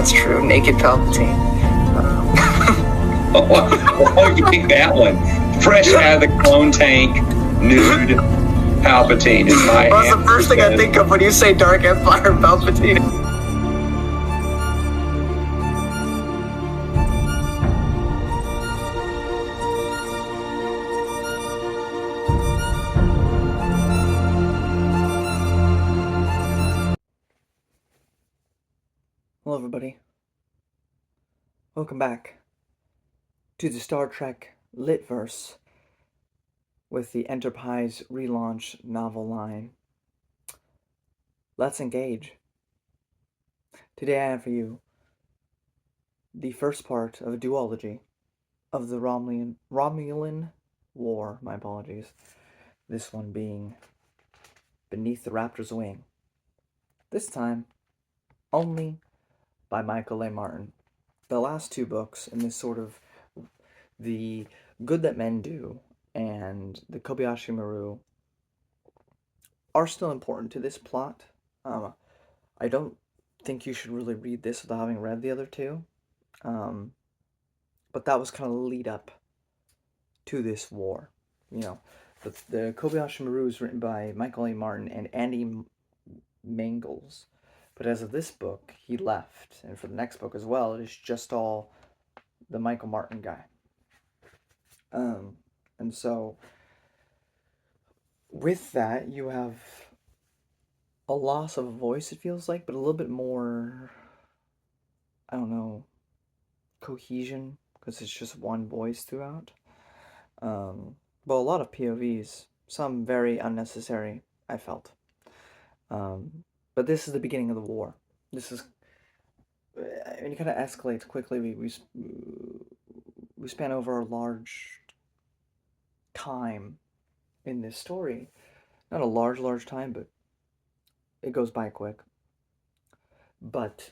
That's true. Naked Palpatine. Oh, you pick that one. Fresh out of the clone tank, nude Palpatine is my Well, that's the first thing I think of when you say Dark Empire Palpatine. Hello everybody. Welcome back to the Star Trek Litverse with the Enterprise relaunch novel line. Let's engage. Today I have for you the first part of a duology of the Romulan War, my apologies. This one being Beneath the Raptor's Wing. This time, only by Michael A. Martin. The last two books in this sort of The Good That Men Do and the Kobayashi Maru are still important to this plot. I don't think you should really read this without having read the other two. But that was kind of the lead up to this war. You know, the Kobayashi Maru is written by Michael A. Martin and Andy Mangels. But as of this book, he left. And for the next book as well, it is just all the Michael Martin guy. And so, with that, you have a loss of a voice, it feels like, but a little bit more, I don't know, cohesion, because it's just one voice throughout. But a lot of POVs, some very unnecessary, I felt. But this is the beginning of the war. This is, I mean, it kind of escalates quickly. We span over a large time in this story. Not a large time, but it goes by quick. But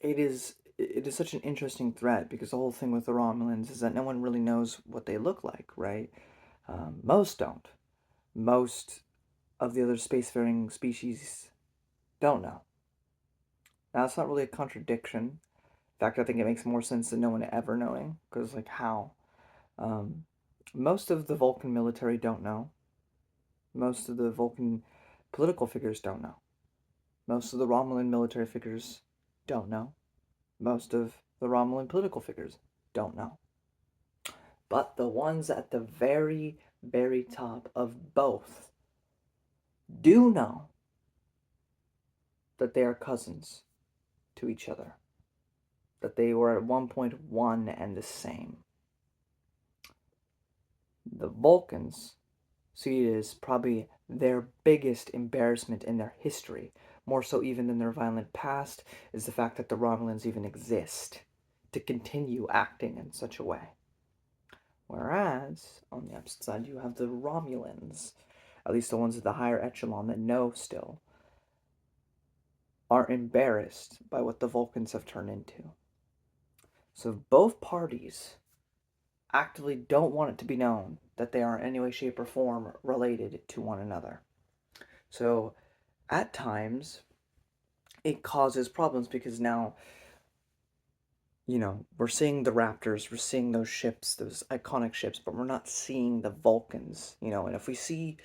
it is such an interesting threat because the whole thing with the Romulans is that no one really knows what they look like, right? Most don't. Most of the other spacefaring species don't know. Now, it's not really a contradiction. In fact, I think it makes more sense than no one ever knowing, because, like, how? Most of the Vulcan military don't know. Most of the Vulcan political figures don't know. Most of the Romulan military figures don't know. Most of the Romulan political figures don't know. But the ones at the very, very top of both do know that they are cousins to each other. That they were at one point one and the same. The Vulcans see it as probably their biggest embarrassment in their history, more so even than their violent past, is the fact that the Romulans even exist to continue acting in such a way. Whereas, on the opposite side, you have the Romulans, at least the ones at the higher echelon that know still, are embarrassed by what the Vulcans have turned into. So both parties actively don't want it to be known that they are in any way, shape, or form related to one another. So, at times, it causes problems because now, we're seeing the Raptors, we're seeing those ships, those iconic ships, but we're not seeing the Vulcans, and if we see,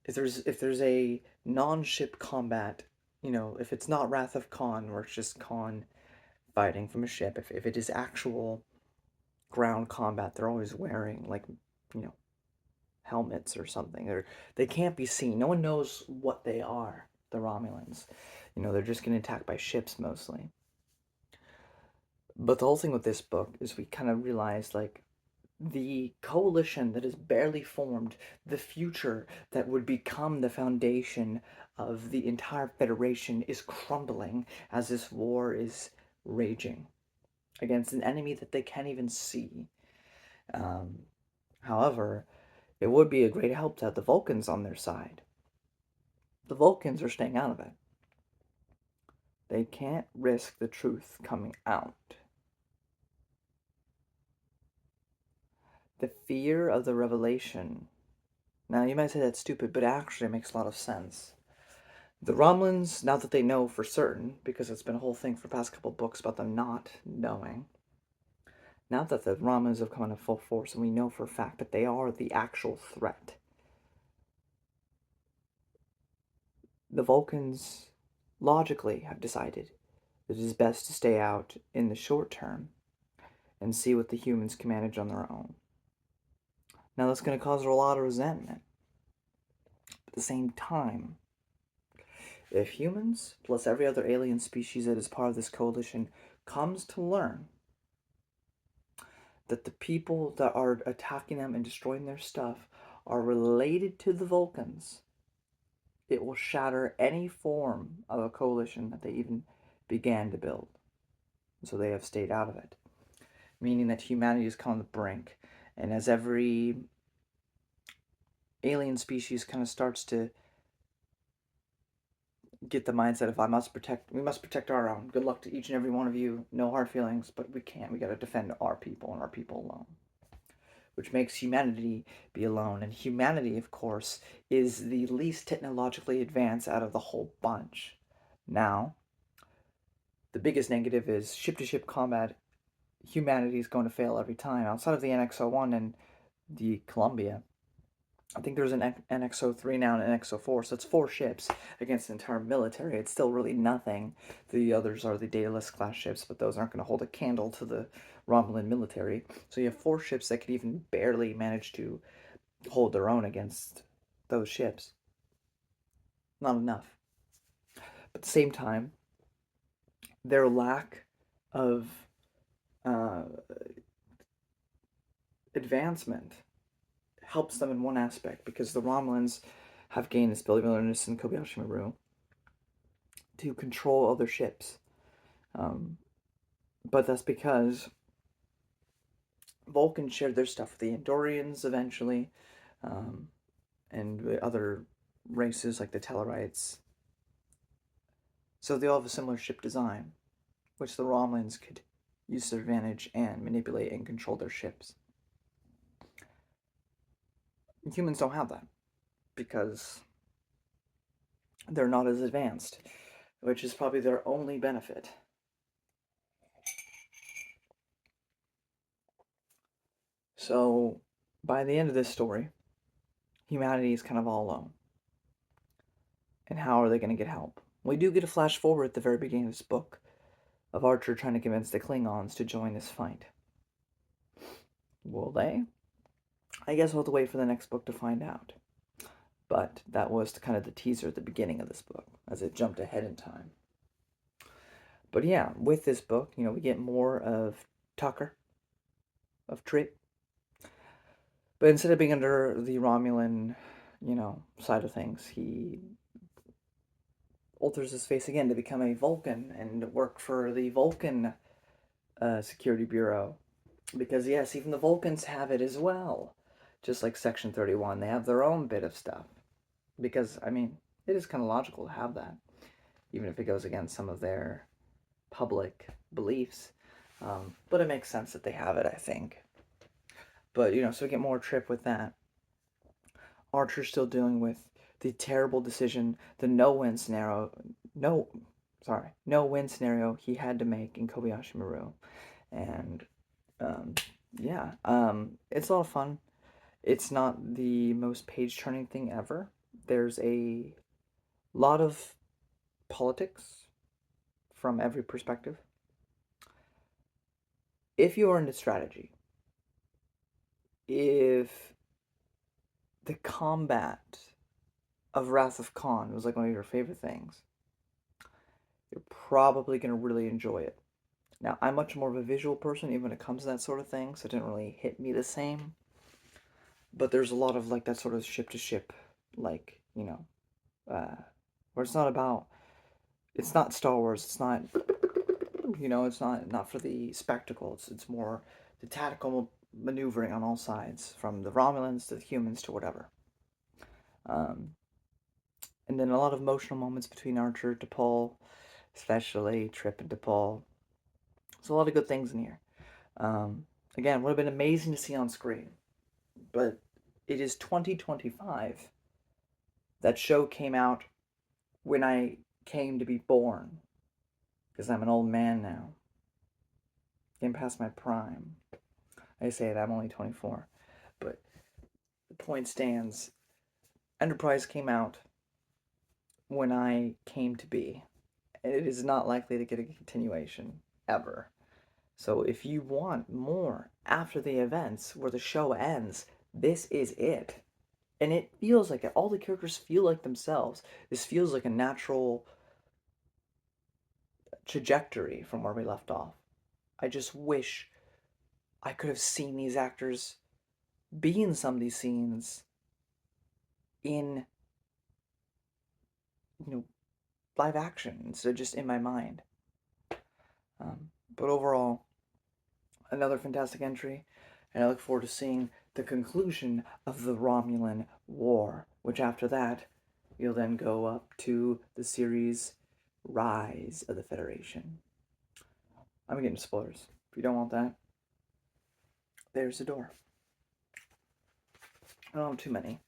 if there's a non-ship combat, if it's not Wrath of Khan, where it's just Khan fighting from a ship, if it is actual ground combat, they're always wearing, like, helmets or something. They can't be seen. No one knows what they are, the Romulans. They're just getting attacked by ships mostly. But the whole thing with this book is we kind of realize, like, the coalition that is barely formed, the future that would become the foundation of the entire Federation is crumbling as this war is raging against an enemy that they can't even see. However, it would be a great help to have the Vulcans on their side. The Vulcans are staying out of it. They can't risk the truth coming out. The fear of the revelation. Now, you might say that's stupid, but actually it makes a lot of sense. The Romulans, now that they know for certain, because it's been a whole thing for the past couple books about them not knowing, now that the Romulans have come into full force and we know for a fact that they are the actual threat, the Vulcans logically have decided that it is best to stay out in the short term and see what the humans can manage on their own. Now that's going to cause a lot of resentment. At the same time, if humans, plus every other alien species that is part of this coalition, comes to learn that the people that are attacking them and destroying their stuff are related to the Vulcans, it will shatter any form of a coalition that they even began to build. So they have stayed out of it, meaning that humanity has come on the brink. And as every alien species kind of starts to get the mindset of we must protect our own. Good luck to each and every one of you. No hard feelings, but we can't. We got to defend our people and our people alone. Which makes humanity be alone. And humanity, of course, is the least technologically advanced out of the whole bunch. Now, the biggest negative is ship-to-ship combat. Humanity is going to fail every time. Outside of the NX-01 and the Columbia, I think there's an NX-03 now and an NX-04, so it's 4 ships against the entire military. It's still really nothing. The others are the Daedalus class ships, but those aren't going to hold a candle to the Romulan military. So you have 4 ships that could even barely manage to hold their own against those ships. Not enough. But at the same time, their lack of advancement helps them in one aspect, because the Romulans have gained this ability in Kobayashi Maru to control other ships. But that's because Vulcans shared their stuff with the Andorians eventually, and other races like the Tellarites. So they all have a similar ship design, which the Romulans could use to their advantage and manipulate and control their ships. Humans don't have that, because they're not as advanced, which is probably their only benefit. So, by the end of this story, humanity is kind of all alone. And how are they going to get help? We do get a flash forward at the very beginning of this book of Archer trying to convince the Klingons to join this fight. Will they? I guess we'll have to wait for the next book to find out. But that was kind of the teaser at the beginning of this book, as it jumped ahead in time. But yeah, with this book, we get more of Tucker, of Trip. But instead of being under the Romulan, side of things, he alters his face again to become a Vulcan and work for the Vulcan Security Bureau. Because yes, even the Vulcans have it as well. Just like Section 31, they have their own bit of stuff. Because, it is kind of logical to have that, even if it goes against some of their public beliefs. But it makes sense that they have it, I think. But, so we get more Trip with that. Archer's still dealing with the terrible decision, the no-win scenario he had to make in Kobayashi Maru. And, it's a lot of fun. It's not the most page-turning thing ever. There's a lot of politics from every perspective. If you're into strategy, if the combat of Wrath of Khan was like one of your favorite things, you're probably going to really enjoy it. Now, I'm much more of a visual person, even when it comes to that sort of thing, so it didn't really hit me the same. But there's a lot of like that sort of ship-to-ship, like, where it's not Star Wars, it's not, it's not for the spectacle, it's more the tactical maneuvering on all sides, from the Romulans to the humans to whatever. And then a lot of emotional moments between Archer, T'Pol, especially Trip and T'Pol. There's a lot of good things in here. Again, would have been amazing to see on screen, but it is 2025. That show came out when I came to be born, because I'm an old man now, getting past my prime. I say that I'm only 24, but the point stands. Enterprise came out when I came to be, and it is not likely to get a continuation ever. So if you want more after the events where the show ends, this is it. And it feels like it. All the characters feel like themselves. This feels like a natural trajectory from where we left off. I just wish I could have seen these actors be in some of these scenes in, you know, live action instead of just in my mind. But overall, another fantastic entry, and I look forward to seeing the conclusion of the Romulan War, which after that, you'll then go up to the series Rise of the Federation. I'm getting spoilers. If you don't want that, there's the door. I don't have too many.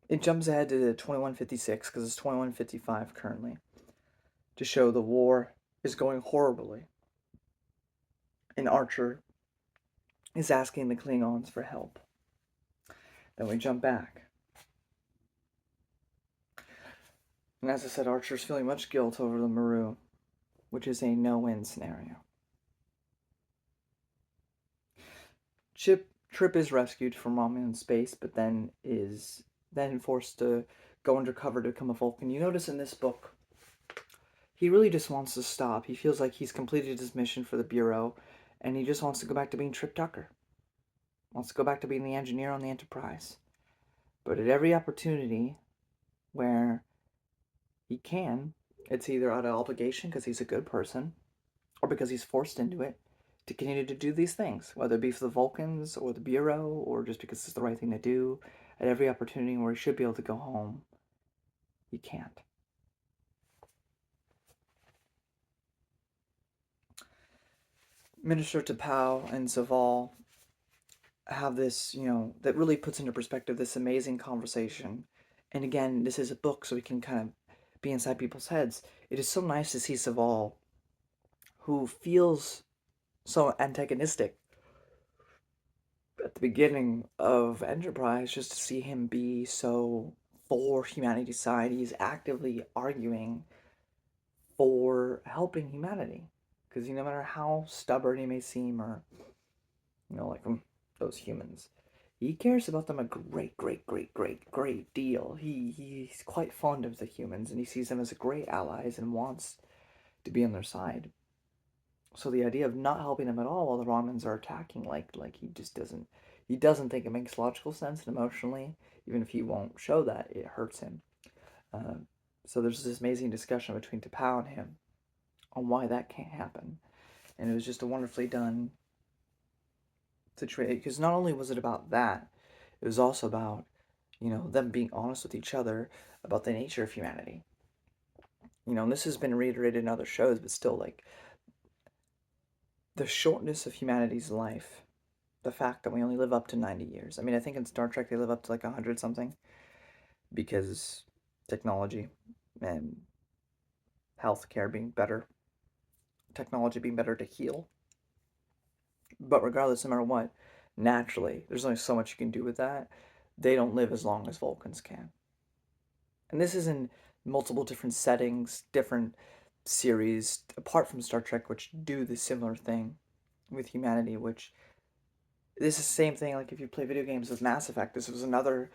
It jumps ahead to 2156 because it's 2155 currently, to show the war is going horribly. And Archer is asking the Klingons for help. Then we jump back. And as I said, Archer's feeling much guilt over the Maru, which is a no-win scenario. Trip is rescued from Romulan space, but then is forced to go undercover to become a Vulcan. You notice in this book, he really just wants to stop. He feels like he's completed his mission for the Bureau, and he just wants to go back to being Trip Tucker. Wants to go back to being the engineer on the Enterprise. But at every opportunity where he can, it's either out of obligation because he's a good person, or because he's forced into it, to continue to do these things, whether it be for the Vulcans or the Bureau, or just because it's the right thing to do. At every opportunity where he should be able to go home, he can't. Minister T'Pau and Zaval have this, that really puts into perspective this amazing conversation. And again, this is a book, so we can kind of be inside people's heads. It is so nice to see Zaval, who feels so antagonistic at the beginning of Enterprise, just to see him be so for humanity's side. He's actively arguing for helping humanity. Because no matter how stubborn he may seem, or, like those humans, he cares about them a great deal. He's quite fond of the humans, and he sees them as great allies and wants to be on their side. So the idea of not helping them at all while the Romans are attacking, like he just doesn't think it makes logical sense, and emotionally, even if he won't show that, it hurts him. So there's this amazing discussion between T'Pau and him on why that can't happen. And it was just a wonderfully done situation, because not only was it about that, it was also about, them being honest with each other about the nature of humanity. And this has been reiterated in other shows, but still, like, the shortness of humanity's life, the fact that we only live up to 90 years. I mean, I think in Star Trek they live up to like 100 something, because technology and healthcare being better, technology being better to heal. But regardless, no matter what, naturally, there's only so much you can do with that. They don't live as long as Vulcans can. And this is in multiple different settings, different series, apart from Star Trek, which do the similar thing with humanity, which this is the same thing. Like if you play video games with Mass Effect, this was another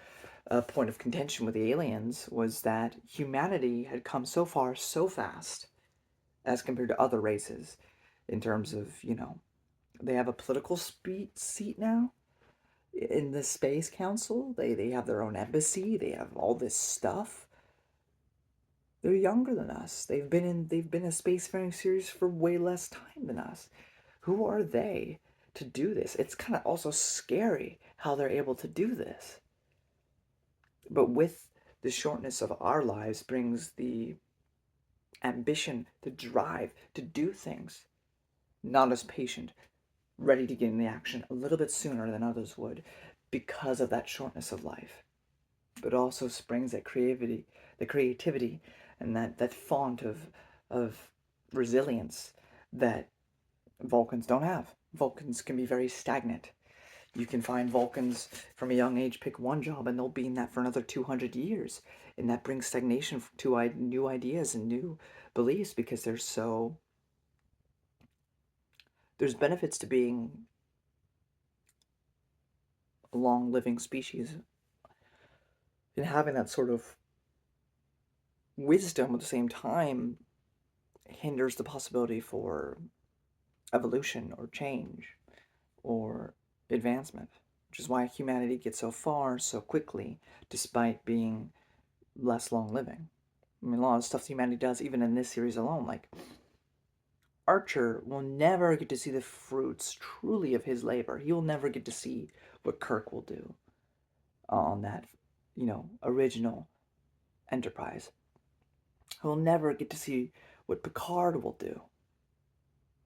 point of contention with the aliens, was that humanity had come so far so fast as compared to other races, in terms of, they have a political seat now in the Space Council. They have their own embassy. They have all this stuff. They're younger than us. They've been in a spacefaring series for way less time than us. Who are they to do this? It's kind of also scary how they're able to do this. But with the shortness of our lives brings the ambition, the drive to do things. Not as patient, ready to get in the action a little bit sooner than others would. because of that shortness of life, but also springs that creativity, and that font of resilience that Vulcans don't have. Vulcans can be very stagnant. You can find Vulcans from a young age pick one job and they'll be in that for another 200 years. And that brings stagnation to new ideas and new beliefs because there's benefits to being a long living species and having that sort of wisdom at the same time hinders the possibility for evolution or change or advancement, which is why humanity gets so far so quickly despite being less long living. I mean, a lot of stuff humanity does, even in this series alone, like Archer will never get to see the fruits truly of his labor. He will never get to see what Kirk will do on that, original Enterprise. He'll never get to see what Picard will do,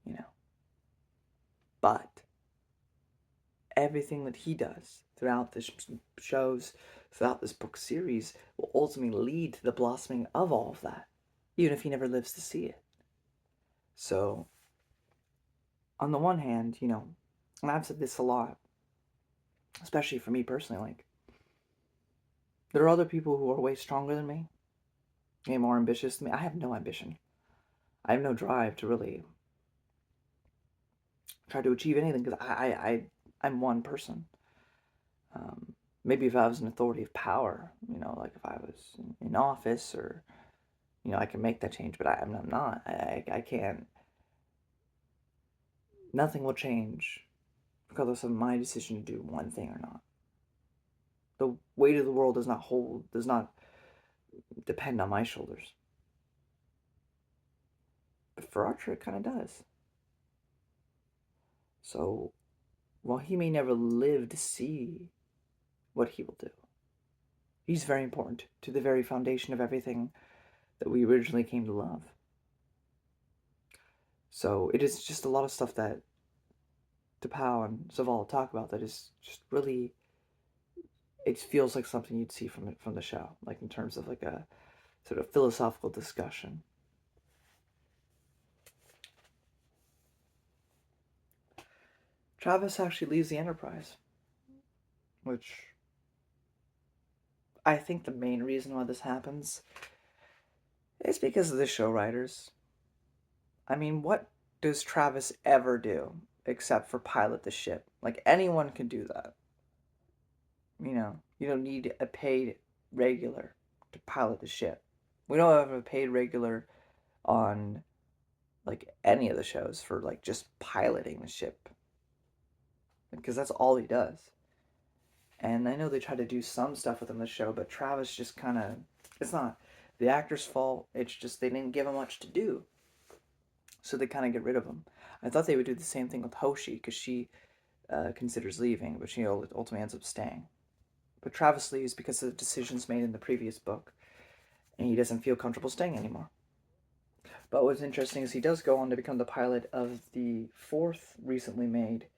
you know. But everything that he does throughout the shows, throughout this book series, will ultimately lead to the blossoming of all of that, even if he never lives to see it. So, on the one hand, and I've said this a lot, especially for me personally, like, there are other people who are way stronger than me, way more ambitious than me. I have no ambition. I have no drive to really try to achieve anything because I'm one person. Maybe if I was an authority of power, like if I was in office or, I can make that change, but I'm not. I can't. Nothing will change regardless of my decision to do one thing or not. The weight of the world does not depend on my shoulders. But for Archer, it kind of does. So, while he may never live to see what he will do, he's very important to the very foundation of everything that we originally came to love. So, it is just a lot of stuff that T'Pau and Zavala talk about that is just really, it feels like something you'd see from the show, like in terms of like a sort of philosophical discussion. Travis actually leaves the Enterprise, which I think the main reason why this happens is because of the show writers. I mean, what does Travis ever do except for pilot the ship? Like, anyone can do that. You don't need a paid regular to pilot the ship. We don't have a paid regular on, like, any of the shows for, like, just piloting the ship. Because that's all he does. And I know they try to do some stuff within the show, but Travis just kind of, it's not the actor's fault. It's just they didn't give him much to do. So they kind of get rid of him. I thought they would do the same thing with Hoshi, because she considers leaving, but she ultimately ends up staying. But Travis leaves because of the decisions made in the previous book, and he doesn't feel comfortable staying anymore. But what's interesting is he does go on to become the pilot of the 4th recently made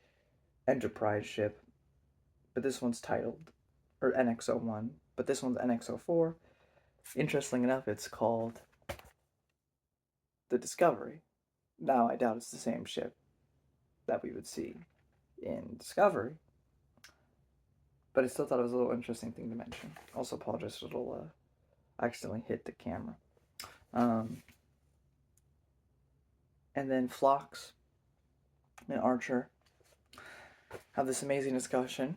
Enterprise ship, but this one's titled, or NX-01, but this one's NX-04. Interestingly enough, it's called the Discovery. Now, I doubt it's the same ship that we would see in Discovery, but I still thought it was a little interesting thing to mention. Also apologize for a little, accidentally hit the camera. And then Phlox and Archer have this amazing discussion.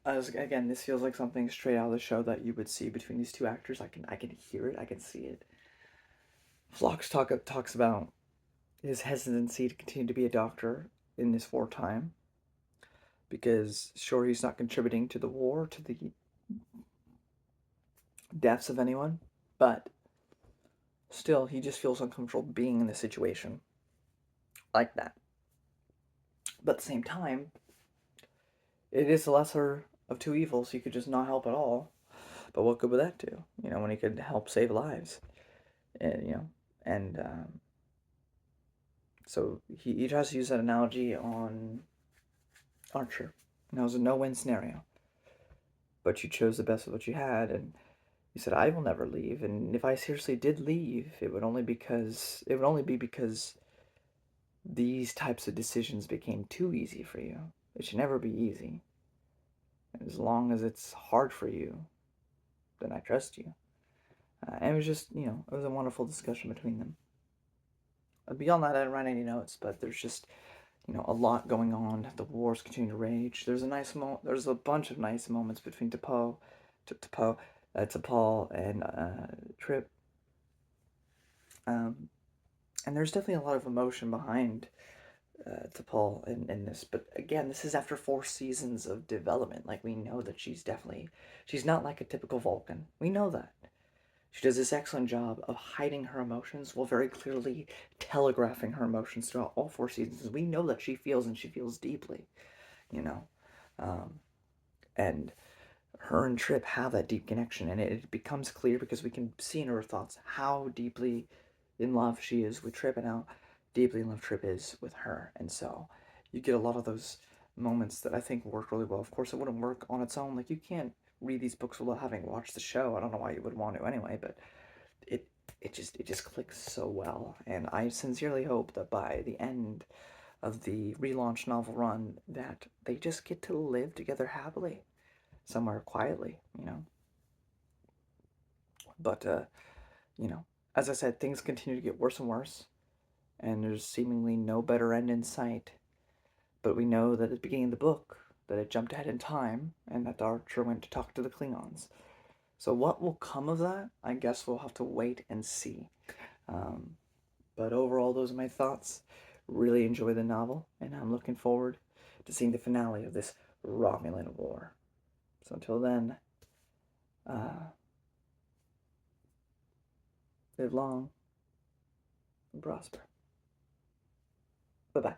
Again, this feels like something straight out of the show that you would see between these two actors. I can hear it. I can see it. Phlox talks about his hesitancy to continue to be a doctor in this wartime, because sure, he's not contributing to the war, to the deaths of anyone, but still, he just feels uncomfortable being in the situation like that. But at the same time, it is the lesser of two evils. He could just not help at all. But what good would that do? When he could help save lives. And so he tries to use that analogy on Archer. It was a no-win scenario. but you chose the best of what you had, and you said, "I will never leave." And if I seriously did leave, it would only be because these types of decisions became too easy for you. It should never be easy. And as long as it's hard for you, then I trust you. And it was just, it was a wonderful discussion between them. Beyond that, I didn't write any notes, but there's just, a lot going on. The wars continue to rage. There's a bunch of nice moments between T'Pol and Trip. And there's definitely a lot of emotion behind T'Pol in this. But again, this is after 4 seasons of development. Like, we know that she's not like a typical Vulcan. We know that. She does this excellent job of hiding her emotions while very clearly telegraphing her emotions throughout all 4 seasons. We know that she feels, and she feels deeply, and her and Trip have that deep connection, and it becomes clear because we can see in her thoughts how deeply in love she is with Trip and how deeply in love Trip is with her. And so you get a lot of those moments that I think work really well. Of course, it wouldn't work on its own. Like, you can't read these books without having watched the show. I don't know why you would want to anyway, but it just clicks so well. And I sincerely hope that by the end of the relaunch novel run that they just get to live together happily somewhere quietly, But as I said, things continue to get worse and worse, and there's seemingly no better end in sight. But we know that at the beginning of the book, that it jumped ahead in time, and that Archer went to talk to the Klingons. So what will come of that? I guess we'll have to wait and see. But overall, those are my thoughts. Really enjoy the novel, and I'm looking forward to seeing the finale of this Romulan War. So until then, live long and prosper. Bye-bye.